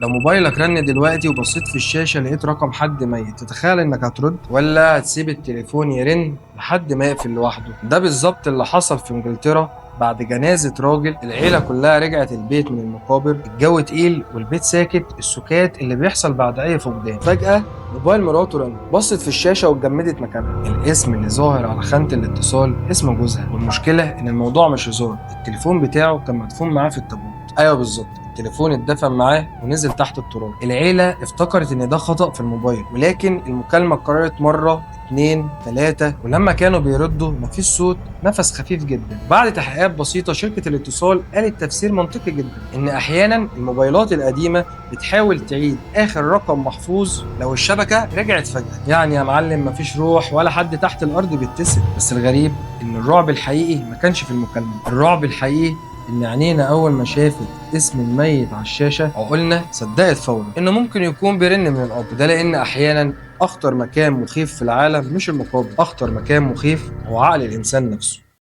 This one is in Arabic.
لو موبايلك رن دلوقتي وبصيت في الشاشة لقيت رقم حد ميت، تتخيل انك هترد ولا هتسيب التليفون يرن لحد ما يقفل لوحده؟ ده بالظبط اللي حصل في انجلترا. بعد جنازة راجل العيلة كلها رجعت البيت من المقابر، الجو تقيل والبيت ساكت، السكات اللي بيحصل بعد اي فقدان. فجأة موبايل مراته رن، بصت في الشاشة واتجمدت مكانها. الاسم اللي ظاهر على خانة الاتصال اسم جوزها، والمشكلة ان الموضوع مش هزار، التليفون بتاعه كان مدفون معاه في التابوت. ايوه بالظبط، التليفون اتدفن معاه ونزل تحت التراب. العيلة افتكرت ان ده خطأ في الموبايل، ولكن المكالمة اتكررت مرة اتنين تلاتة، ولما كانوا بيردوا مفيش صوت، نفس خفيف جدا. بعد تحقيقات بسيطة شركة الاتصال قالت تفسير منطقي جدا، ان احيانا الموبايلات القديمة بتحاول تعيد اخر رقم محفوظ لو الشبكة رجعت فجأة. يعني يا معلم مفيش روح ولا حد تحت الارض بيتصل. بس الغريب ان الرعب الحقيقي ما كانش في المكالمة، الرعب الحقيقي إن عينينا أول ما شافت اسم الميت على الشاشة عقولنا صدقت فورا إنه ممكن يكون بيرن من القبر. ده لأن أحيانا أخطر مكان مخيف في العالم مش المقابر، أخطر مكان مخيف هو عقل الإنسان نفسه.